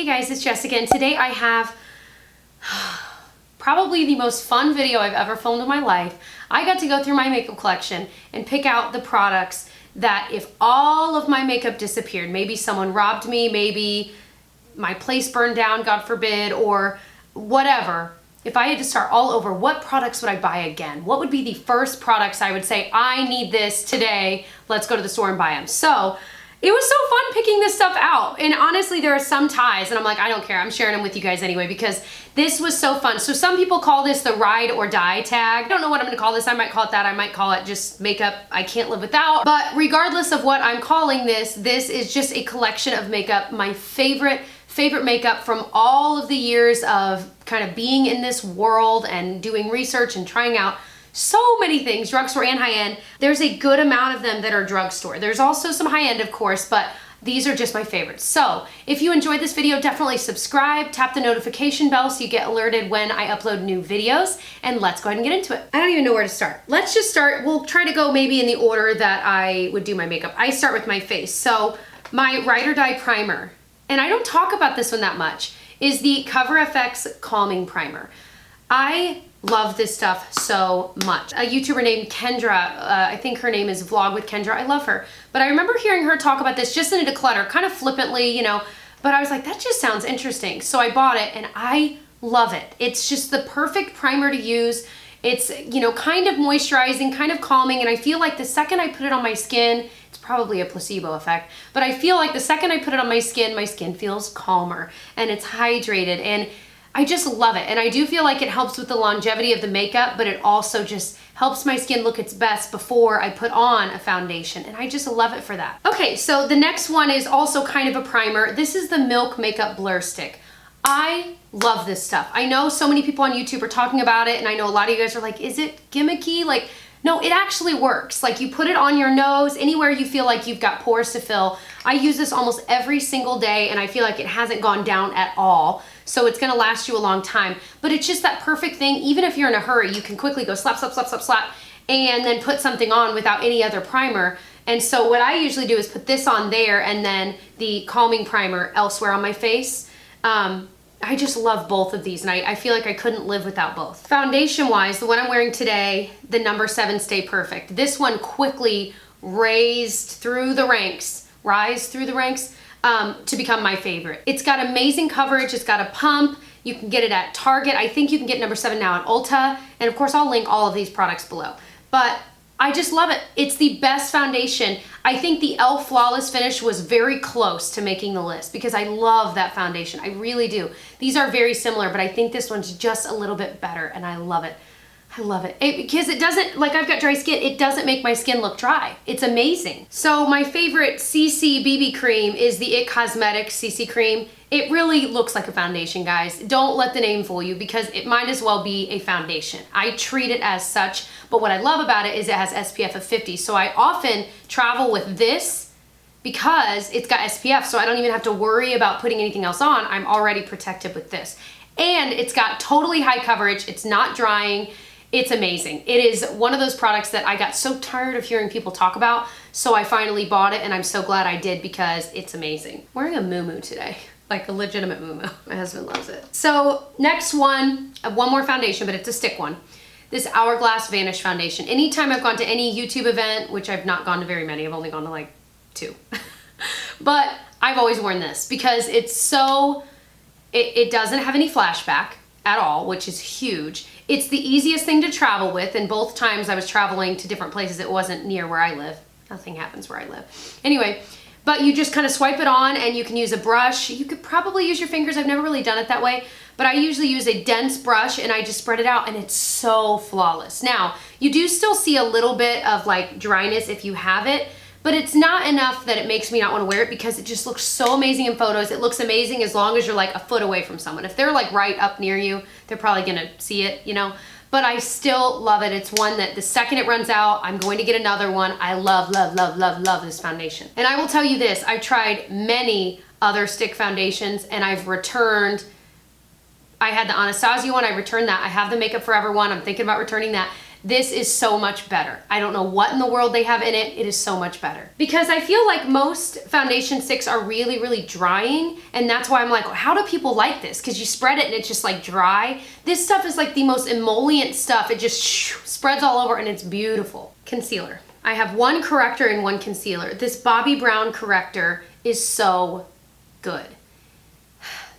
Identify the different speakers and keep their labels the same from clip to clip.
Speaker 1: Hey guys, it's Jessica, and today I have probably the most fun video I've ever filmed in my life. I got to go through my makeup collection and pick out the products that if all of my makeup disappeared, maybe someone robbed me, maybe my place burned down, God forbid, or whatever, if I had to start all over, what products would I buy again? What would be the first products I would say, I need this today, let's go to the store and buy them? So it was so fun picking this stuff out. And honestly, there are some ties and I'm like, I don't care, I'm sharing them with you guys anyway because this was so fun. So some people call this the ride or die tag. I don't know what I'm gonna call this. I might call it that. I might call it just makeup I can't live without. But regardless of what I'm calling this, this is just a collection of makeup, my favorite makeup from all of the years of kind of being in this world and doing research and trying out so many things, drugstore and high-end. There's a good amount of them that are drugstore. There's also some high-end, of course, but these are just my favorites. So if you enjoyed this video, definitely subscribe, tap the notification bell so you get alerted when I upload new videos, and let's go ahead and get into it. I don't even know where to start. Let's just start. We'll try to go maybe in the order that I would do my makeup. I start with my face. So my Ride or Die primer, and I don't talk about this one that much, is the Cover FX Calming Primer. I love this stuff so much. A YouTuber named Kendra, I think her name is Vlog with Kendra, I love her. But I remember hearing her talk about this just in a declutter, kind of flippantly, you know, but I was like, that just sounds interesting. So I bought it and I love it. It's just the perfect primer to use. It's, you know, kind of moisturizing, kind of calming, and I feel like the second I put it on my skin, it's probably a placebo effect, but I feel like the second I put it on my skin feels calmer and it's hydrated, and I just love it. And I do feel like it helps with the longevity of the makeup, but it also just helps my skin look its best before I put on a foundation. And I just love it for that. Okay, so the next one is also kind of a primer. This is the Milk Makeup Blur Stick. I love this stuff. I know so many people on YouTube are talking about it, and I know a lot of you guys are like, is it gimmicky? Like, no, it actually works. Like, you put it on your nose, anywhere you feel like you've got pores to fill. I use this almost every single day, and I feel like it hasn't gone down at all. So it's gonna last you a long time. But it's just that perfect thing. Even if you're in a hurry, you can quickly go slap, slap, slap, slap, slap, and then put something on without any other primer. And so what I usually do is put this on there and then the calming primer elsewhere on my face. I just love both of these, and I feel like I couldn't live without both. Foundation-wise, the one I'm wearing today, the number 7 Stay Perfect. This one quickly rise through the ranks, to become my favorite. It's got amazing coverage, it's got a pump, you can get it at Target. I think you can get number 7 now at Ulta, and of course I'll link all of these products below. But I just love it. It's the best foundation. I think the e.l.f. Flawless Finish was very close to making the list because I love that foundation. I really do. These are very similar, but I think this one's just a little bit better, and I love it. I love it. Because it doesn't, like, I've got dry skin, it doesn't make my skin look dry. It's amazing. So my favorite CC BB cream is the IT Cosmetics CC cream. It really looks like a foundation, guys. Don't let the name fool you because it might as well be a foundation. I treat it as such, but what I love about it is it has SPF of 50. So I often travel with this because it's got SPF, so I don't even have to worry about putting anything else on. I'm already protected with this. And it's got totally high coverage. It's not drying. It's amazing. It is one of those products that I got so tired of hearing people talk about, so I finally bought it, and I'm so glad I did because it's amazing. I'm wearing a muumuu today, like a legitimate muumuu. My husband loves it. So next one, I have one more foundation, but it's a stick one. This Hourglass Vanish Foundation. Anytime I've gone to any YouTube event, which I've not gone to very many, I've only gone to like 2, but I've always worn this because it's so, it doesn't have any flashback at all, which is huge. It's the easiest thing to travel with, and both times I was traveling to different places, it wasn't near where I live. Nothing happens where I live. Anyway, but you just kind of swipe it on, and you can use a brush. You could probably use your fingers. I've never really done it that way, but I usually use a dense brush, and I just spread it out, and it's so flawless. Now, you do still see a little bit of like dryness if you have it, but it's not enough that it makes me not want to wear it because it just looks so amazing in photos. It looks amazing as long as you're like a foot away from someone. If they're like right up near you, they're probably gonna see it, you know? But I still love it. It's one that the second it runs out, I'm going to get another one. I love, love, love, love, love this foundation. And I will tell you this, I've tried many other stick foundations and I've returned. I had the Anastasia one, I returned that. I have the Makeup Forever one, I'm thinking about returning that. This is so much better. I don't know what in the world they have in it. It is so much better. Because I feel like most foundation sticks are really, really drying, and that's why I'm like, how do people like this? Because you spread it and it's just like dry. This stuff is like the most emollient stuff. It just spreads all over and it's beautiful. Concealer. I have one corrector and one concealer. This Bobbi Brown corrector is so good.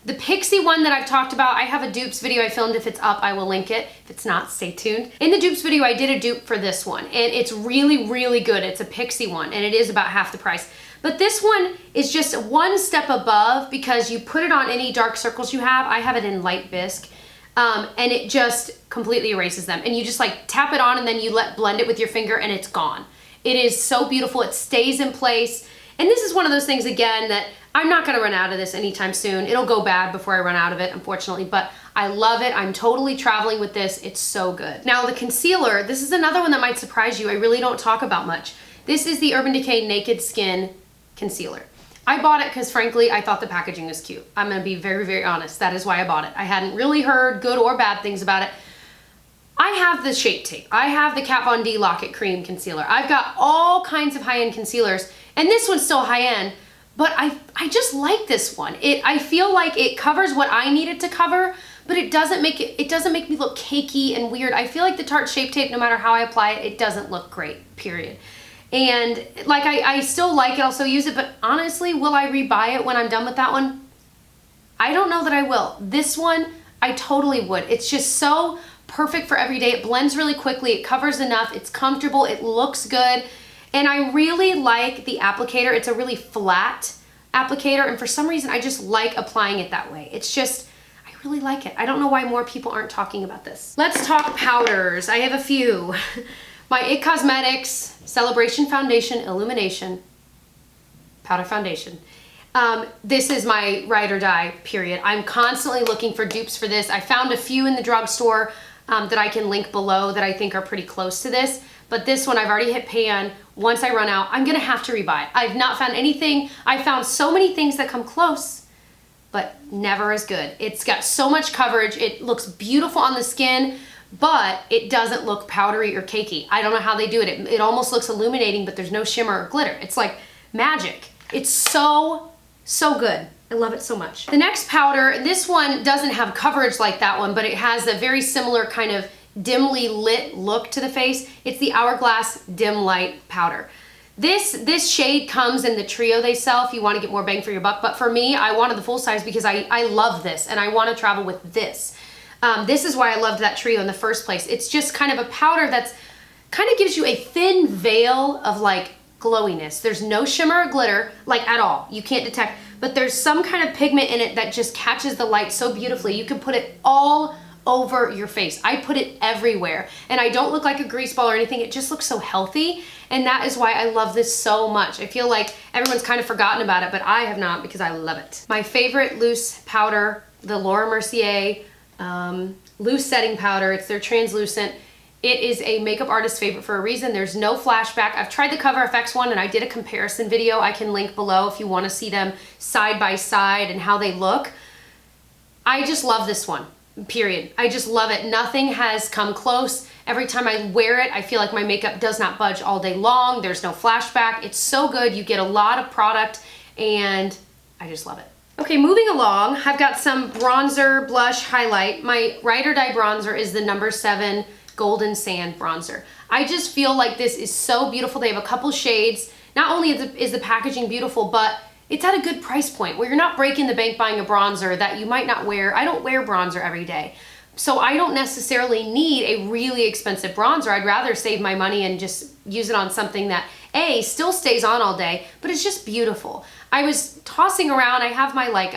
Speaker 1: The Pixie one that I've talked about, I have a dupes video I filmed. If it's up, I will link it. If it's not, stay tuned. In the dupes video, I did a dupe for this one, and it's really, really good. It's a Pixie one, and it is about half the price. But this one is just one step above because you put it on any dark circles you have. I have it in light bisque, and it just completely erases them. And you just like tap it on, and then you blend it with your finger, and it's gone. It is so beautiful. It stays in place. And this is one of those things, again, that I'm not gonna run out of this anytime soon. It'll go bad before I run out of it, unfortunately, but I love it. I'm totally traveling with this. It's so good. Now the concealer, this is another one that might surprise you. I really don't talk about much. This is the Urban Decay Naked Skin Concealer. I bought it because frankly, I thought the packaging was cute. I'm gonna be very, very honest. That is why I bought it. I hadn't really heard good or bad things about it. I have the Shape Tape. I have the Kat Von D Lock-It Cream Concealer. I've got all kinds of high-end concealers, and this one's still high-end, but I just like this one. I feel like it covers what I need it to cover, but it doesn't make me look cakey and weird. I feel like the Tarte Shape Tape, no matter how I apply it, it doesn't look great, period. And like I still like it, I'll still use it, but honestly, will I rebuy it when I'm done with that one? I don't know that I will. This one, I totally would. It's just so perfect for every day. It blends really quickly, it covers enough, it's comfortable, it looks good, and I really like the applicator. It's a really flat applicator, and for some reason I just like applying it that way. It's just, I really like it. I don't know why more people aren't talking about this. Let's talk powders. I have a few. My IT Cosmetics Celebration Foundation Illumination Powder Foundation. This is my ride or die, period. I'm constantly looking for dupes for this. I found a few in the drugstore that I can link below that I think are pretty close to this. But this one I've already hit pan. Once I run out, I'm gonna have to rebuy it. I've not found anything. I found so many things that come close, but never as good. It's got so much coverage. It looks beautiful on the skin, but it doesn't look powdery or cakey. I don't know how they do it. It almost looks illuminating, but there's no shimmer or glitter. It's like magic. It's so good. I love it so much. The next powder, this one doesn't have coverage like that one, but it has a very similar kind of dimly lit look to the face. It's the Hourglass Dim Light Powder. This shade comes in the trio they sell if you want to get more bang for your buck, but for me, I wanted the full size because I love this and I want to travel with this. This is why I loved that trio in the first place. It's just kind of a powder that's kind of gives you a thin veil of like glowiness. There's no shimmer or glitter, like at all. You can't detect, but there's some kind of pigment in it that just catches the light so beautifully. You can put it all over your face. I put it everywhere, and I don't look like a grease ball or anything. It just looks so healthy, and that is why I love this so much. I feel like everyone's kind of forgotten about it, but I have not because I love it. My favorite loose powder, the Laura Mercier loose setting powder. It's their translucent. It is a makeup artist's favorite for a reason. There's no flashback. I've tried the Cover FX one and I did a comparison video. I can link below if you want to see them side by side and how they look. I just love this one, period. I just love it. Nothing has come close. Every time I wear it, I feel like my makeup does not budge all day long. There's no flashback. It's so good. You get a lot of product and I just love it. Okay, moving along, I've got some bronzer, blush, highlight. My Ride or Die bronzer is the number 7 Golden Sand bronzer. I just feel like this is so beautiful. They have a couple shades. Not only is the packaging beautiful, but it's at a good price point where you're not breaking the bank buying a bronzer that you might not wear. I don't wear bronzer every day. So I don't necessarily need a really expensive bronzer. I'd rather save my money and just use it on something that A, still stays on all day, but it's just beautiful. I was tossing around, I have my like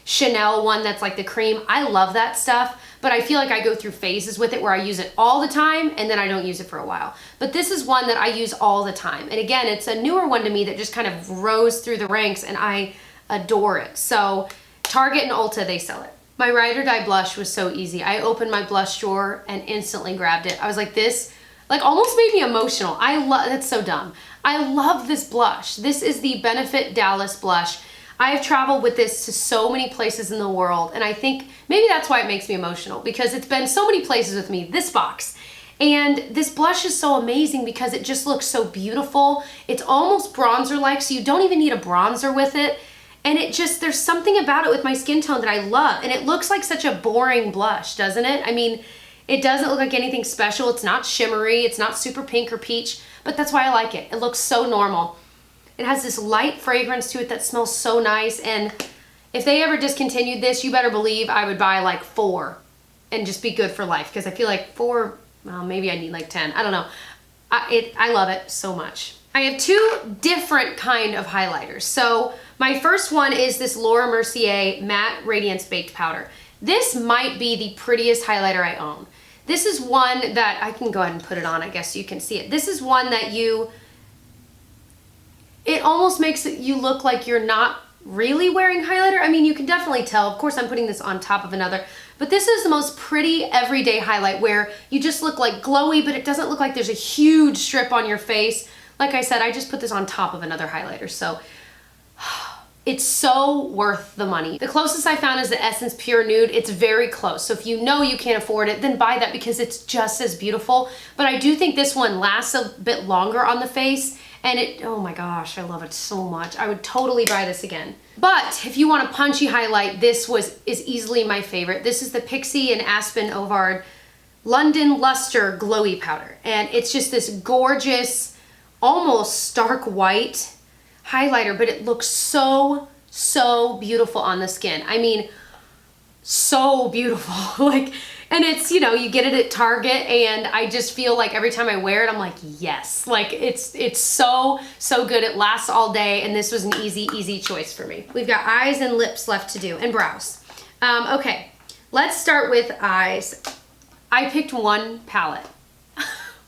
Speaker 1: Chanel one that's like the cream. I love that stuff, but I feel like I go through phases with it where I use it all the time and then I don't use it for a while. But this is one that I use all the time. And again, it's a newer one to me that just kind of rose through the ranks and I adore it. So Target and Ulta, they sell it. My Ride or Die blush was so easy. I opened my blush drawer and instantly grabbed it. I was like, this like almost made me emotional. That's so dumb. I love this blush. This is the Benefit Dallas blush. I've traveled with this to so many places in the world, and I think maybe that's why it makes me emotional, because it's been so many places with me, this box. And this blush is so amazing because it just looks so beautiful. It's almost bronzer-like, so you don't even need a bronzer with it. And it just, there's something about it with my skin tone that I love. And it looks like such a boring blush, doesn't it? I mean, it doesn't look like anything special. It's not shimmery. It's not super pink or peach, but that's why I like it. It looks so normal. It has this light fragrance to it that smells so nice. And if they ever discontinued this, you better believe I would buy like 4 and just be good for life. Because I feel like 4, well, maybe I need like 10. I don't know. I love it so much. I have 2 different kind of highlighters. So my first one is this Laura Mercier Matte Radiance Baked Powder. This might be the prettiest highlighter I own. This is one that I can go ahead and put it on, I guess so you can see it. This is one that it almost makes you look like you're not really wearing highlighter. I mean, you can definitely tell. Of course, I'm putting this on top of another, but this is the most pretty everyday highlight where you just look like glowy, but it doesn't look like there's a huge strip on your face. Like I said, I just put this on top of another highlighter, so it's so worth the money. The closest I found is the Essence Pure Nude. It's very close, so if you know you can't afford it, then buy that because it's just as beautiful. But I do think this one lasts a bit longer on the face, and oh my gosh, I love it so much. I would totally buy this again. But if you want a punchy highlight, this is easily my favorite. This is the Pixie and Aspen Ovard London Luster Glowy Powder, and it's just this gorgeous, almost stark white highlighter, but it looks so beautiful on the skin. I mean, so beautiful. Like, and it's, you know, you get it at Target, and I just feel like every time I wear it, I'm like, yes. Like, it's so good. It lasts all day, and this was an easy choice for me. We've got eyes and lips left to do, and brows. Okay, let's start with eyes. I picked one palette.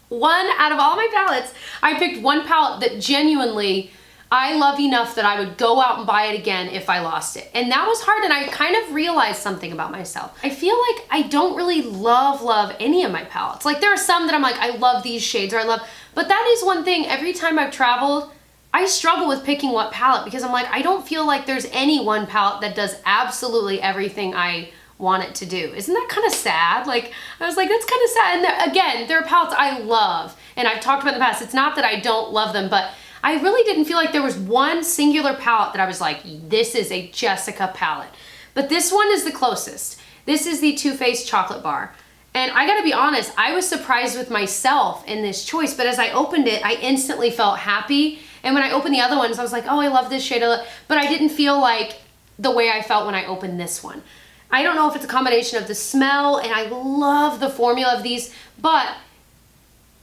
Speaker 1: One out of all my palettes, I picked one palette that genuinely I love enough that I would go out and buy it again if I lost it. And that was hard, and I kind of realized something about myself. I feel like I don't really love any of my palettes. Like, there are some that I'm like, I love these shades, or I love, but that is one thing, every time I've traveled, I struggle with picking what palette, because I'm like, I don't feel like there's any one palette that does absolutely everything I want it to do. Isn't that kind of sad? Like, I was like, that's kind of sad. And again, there are palettes I love, and I've talked about in the past. It's not that I don't love them, but I really didn't feel like there was one singular palette that I was like, this is a Jessica palette. But this one is the closest. This is the Too Faced Chocolate Bar. And I gotta be honest, I was surprised with myself in this choice, but as I opened it, I instantly felt happy. And when I opened the other ones, I was like, oh, I love this shade, but I didn't feel like the way I felt when I opened this one. I don't know if it's a combination of the smell, and I love the formula of these, but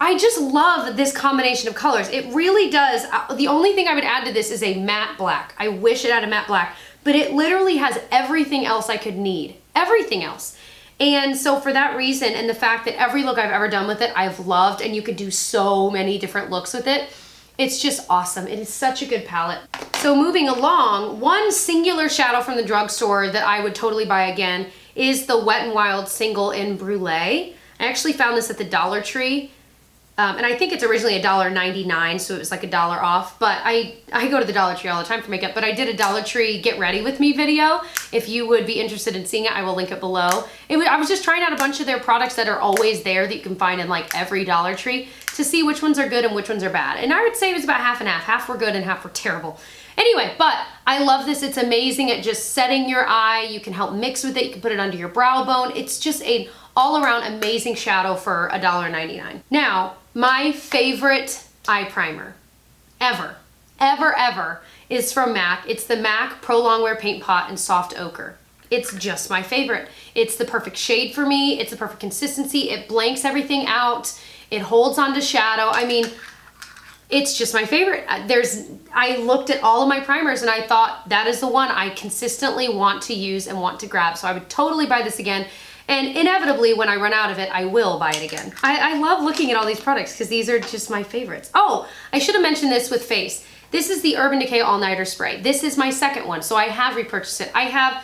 Speaker 1: I just love this combination of colors. It really does. The only thing I would add to this is a matte black. I wish it had a matte black, but it literally has everything else I could need. Everything else. And so for that reason, and the fact that every look I've ever done with it, I've loved, and you could do so many different looks with it, it's just awesome. It is such a good palette. So moving along, one singular shadow from the drugstore that I would totally buy again is the Wet n Wild Single in Brulee. I actually found this at the Dollar Tree. And I think it's originally $1.99, so it was like $1 off. But I go to the Dollar Tree all the time for makeup, but I did a Dollar Tree Get Ready With Me video. If you would be interested in seeing it, I will link it below. I was just trying out a bunch of their products that are always there that you can find in like every Dollar Tree to see which ones are good and which ones are bad. And I would say it was about half and half. Half were good and half were terrible. Anyway, but I love this. It's amazing at just setting your eye. You can help mix with it. You can put it under your brow bone. It's just an all-around amazing shadow for $1.99. Now, my favorite eye primer ever is from MAC. It's the MAC Pro Longwear Paint Pot in Soft Ochre. It's just my favorite. It's the perfect shade for me. It's the perfect consistency. It blanks everything out. It holds onto shadow. I mean, it's just my favorite. I looked at all of my primers and I thought that is the one I consistently want to use and want to grab. So I would totally buy this again. And inevitably, when I run out of it, I will buy it again. I love looking at all these products because these are just my favorites. Oh, I should have mentioned this with face. This is the Urban Decay All Nighter Spray. This is my second one, so I have repurchased it. I have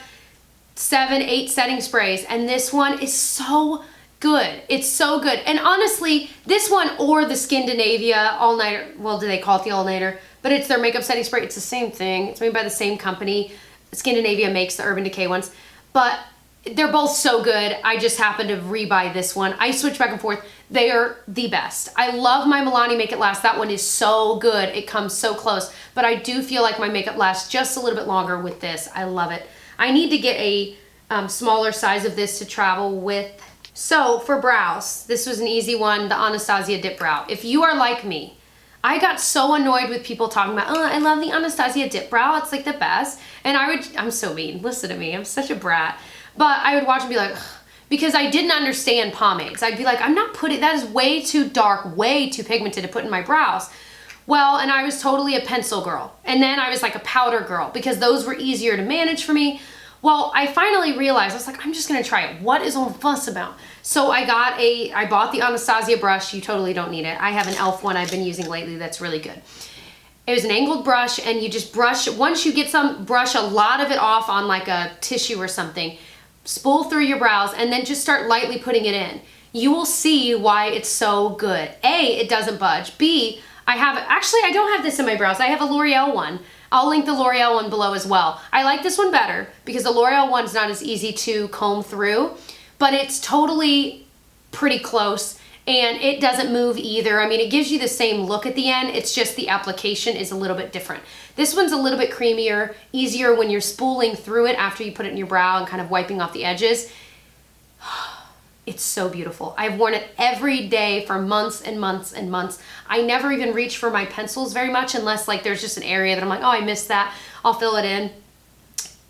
Speaker 1: 7, 8 setting sprays, and this one is so good. It's so good. And honestly, this one or the Skindinavia All Nighter, well, do they call it the All Nighter? But it's their makeup setting spray. It's the same thing. It's made by the same company. Skindinavia makes the Urban Decay ones. But They're both so good. I just happened to rebuy this one. I switch back and forth. They are the best. I love my Milani Make It Last. That one is so good. It comes so close. But I do feel like my makeup lasts just a little bit longer with this. I love it. I need to get a smaller size of this to travel with. So for brows, this was an easy one, the Anastasia Dip Brow. If you are like me, I got so annoyed with people talking about, oh, I love the Anastasia Dip Brow. It's like the best. And I'm so mean. Listen to me. I'm such a brat. But I would watch and be like, ugh, because I didn't understand pomades. I'd be like, I'm not putting, that is way too dark, way too pigmented to put in my brows. Well, and I was totally a pencil girl. And then I was like a powder girl because those were easier to manage for me. Well, I finally realized, I was like, I'm just gonna try it. What is all the fuss about? So I bought the Anastasia brush. You totally don't need it. I have an e.l.f. one I've been using lately that's really good. It was an angled brush, and you just brush, once you get some, brush a lot of it off on like a tissue or something, spool through your brows, and then just start lightly putting it in. You will see why it's so good. A, it doesn't budge. B, I don't have this in my brows. I have a L'Oreal one. I'll link the L'Oreal one below as well. I like this one better because the L'Oreal one's not as easy to comb through, but it's totally pretty close and it doesn't move either. I mean, it gives you the same look at the end. It's just the application is a little bit different. This one's a little bit creamier, easier when you're spooling through it after you put it in your brow and kind of wiping off the edges. It's so beautiful. I've worn it every day for months and months and months. I never even reach for my pencils very much unless like there's just an area that I'm like, oh, I missed that. I'll fill it in.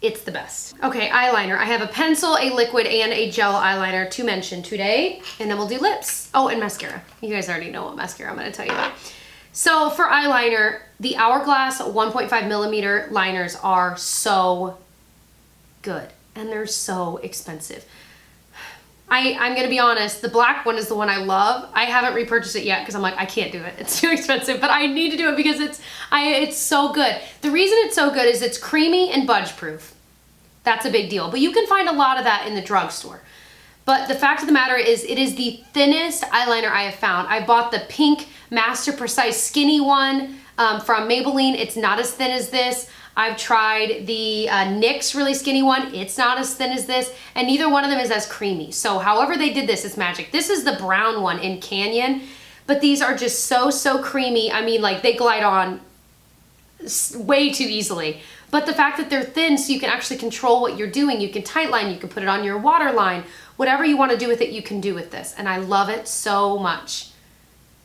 Speaker 1: It's the best. Okay, eyeliner. I have a pencil, a liquid, and a gel eyeliner to mention today, and then we'll do lips. Oh, and mascara. You guys already know what mascara I'm gonna tell you about. So for eyeliner, the Hourglass 1.5 millimeter liners are so good, and they're so expensive. I'm gonna be honest, the black one is the one I love. I haven't repurchased it yet because I'm like, I can't do it. It's too expensive, but I need to do it because it's so good. The reason it's so good is it's creamy and budge proof. That's a big deal, but you can find a lot of that in the drugstore. But the fact of the matter is it is the thinnest eyeliner I have found. I bought the pink Master Precise skinny one from Maybelline. It's not as thin as this. I've tried the NYX really skinny one. It's not as thin as this, and neither one of them is as creamy. So however they did this, it's magic. This is the brown one in Canyon, but these are just so creamy. I mean, like they glide on way too easily. But the fact that they're thin so you can actually control what you're doing, you can tight line, you can put it on your waterline, whatever you want to do with it, you can do with this. And I love it so much.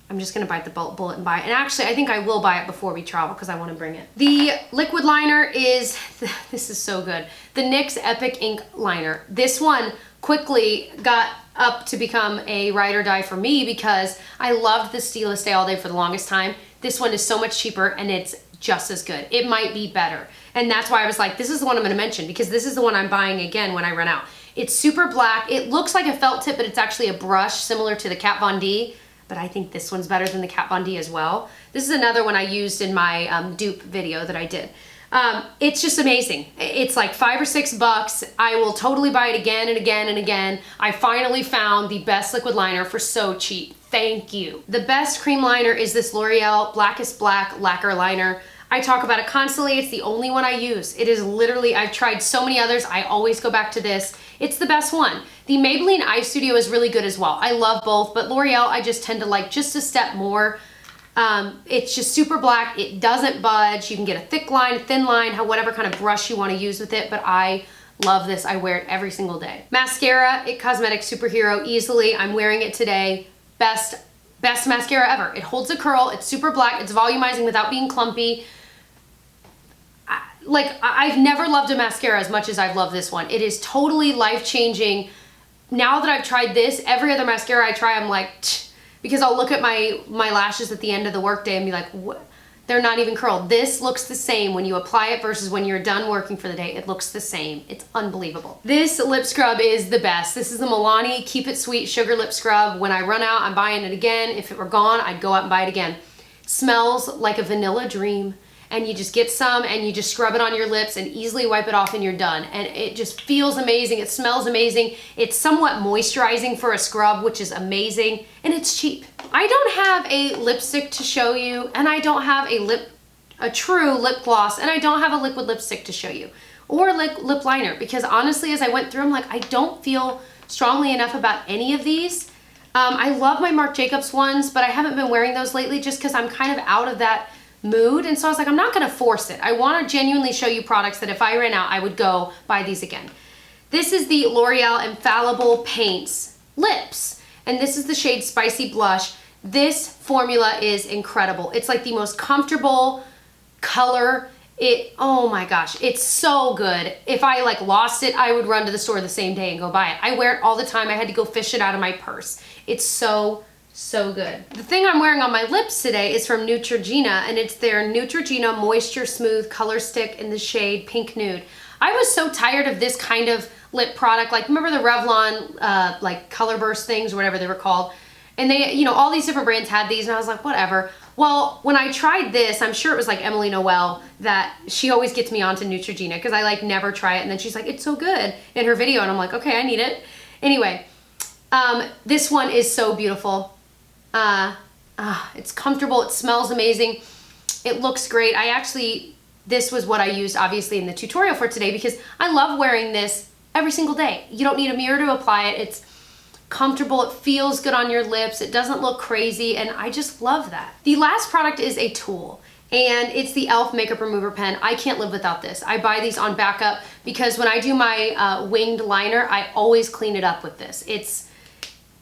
Speaker 1: I'm just gonna bite the bullet and buy it. And actually, I think I will buy it before we travel because I want to bring it. The liquid liner is, this is so good. The NYX Epic Ink Liner. This one quickly got up to become a ride or die for me because I loved the Stila Stay All Day for the longest time. This one is so much cheaper and it's just as good. It might be better. And that's why I was like, this is the one I'm gonna mention because this is the one I'm buying again when I run out. It's super black. It looks like a felt tip, but it's actually a brush similar to the Kat Von D. But I think this one's better than the Kat Von D as well. This is another one I used in my dupe video that I did. It's just amazing. It's like $5 or $6. I will totally buy it again and again and again. I finally found the best liquid liner for so cheap. Thank you. The best cream liner is this L'Oreal Blackest Black Lacquer Liner. I talk about it constantly. It's the only one I use. It is literally, I've tried so many others. I always go back to this. It's the best one. The Maybelline Eye Studio is really good as well. I love both, but L'Oreal I just tend to like just a step more. It's just super black. It doesn't budge. You can get a thick line, a thin line, whatever kind of brush you want to use with it, but I love this. I wear it every single day. Mascara, IT Cosmetics Superhero, easily. I'm wearing it today. Best mascara ever. It holds a curl. It's super black. It's volumizing without being clumpy. I've never loved a mascara as much as I've loved this one. It is totally life-changing. Now that I've tried this, every other mascara I try, I'm like, tch, because I'll look at my lashes at the end of the workday and be like, what? They're not even curled. This looks the same when you apply it versus when you're done working for the day. It looks the same. It's unbelievable. This lip scrub is the best. This is the Milani Keep It Sweet Sugar Lip Scrub. When I run out, I'm buying it again. If it were gone, I'd go out and buy it again. It smells like a vanilla dream. And you just get some and you just scrub it on your lips and easily wipe it off and you're done. And it just feels amazing. It smells amazing. It's somewhat moisturizing for a scrub, which is amazing. And it's cheap. I don't have a lipstick to show you, and I don't have a true lip gloss, and I don't have a liquid lipstick to show you. or lip liner, because honestly, as I went through, I'm like, I don't feel strongly enough about any of these. I love my Marc Jacobs ones, but I haven't been wearing those lately just because I'm kind of out of that mood. And so I was like, I'm not gonna force it. I wanna genuinely show you products that if I ran out, I would go buy these again. This is the L'Oreal Infallible Paints Lips, and this is the shade Spicy Blush. This formula is incredible. It's like the most comfortable color. Oh my gosh, it's so good. If I like lost it, I would run to the store the same day and go buy it. I wear it all the time. I had to go fish it out of my purse. It's so good. The thing I'm wearing on my lips today is from Neutrogena, and it's their Neutrogena Moisture Smooth Color Stick in the shade Pink Nude. I was so tired of this kind of lip product. Like, remember the Revlon like color burst things or whatever they were called? And they, you know, all these different brands had these, and I was like, whatever. Well, when I tried this, I'm sure it was like Emily Noel that she always gets me onto Neutrogena because I like never try it, and then she's like, it's so good in her video, and I'm like, okay, I need it. Anyway, this one is so beautiful. It's comfortable, it smells amazing, it looks great. This was what I used obviously in the tutorial for today because I love wearing this every single day. You don't need a mirror to apply it. It's comfortable, it feels good on your lips, it doesn't look crazy, and I just love that. The last product is a tool, and it's the e.l.f. Makeup Remover Pen. I can't live without this. I buy these on backup because when I do my winged liner, I always clean it up with this. It's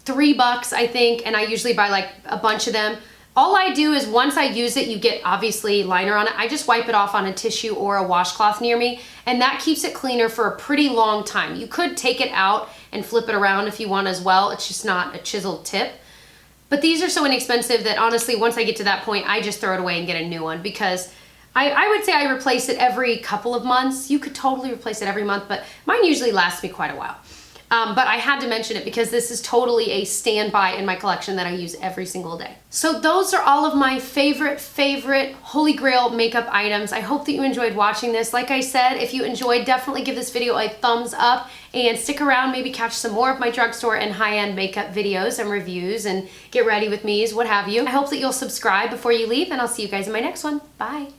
Speaker 1: $3, I think, and I usually buy like a bunch of them. All I do is once I use it, you get obviously liner on it. I just wipe it off on a tissue or a washcloth near me, and that keeps it cleaner for a pretty long time. You could take it out and flip it around if you want as well. It's just not a chiseled tip. But these are so inexpensive that honestly, once I get to that point, I just throw it away and get a new one because I would say I replace it every couple of months. You could totally replace it every month, but mine usually lasts me quite a while. But I had to mention it because this is totally a standby in my collection that I use every single day. So those are all of my favorite holy grail makeup items. I hope that you enjoyed watching this. Like I said, if you enjoyed, definitely give this video a thumbs up and stick around, maybe catch some more of my drugstore and high-end makeup videos and reviews and get ready with me's, what have you. I hope that you'll subscribe before you leave, and I'll see you guys in my next one. Bye.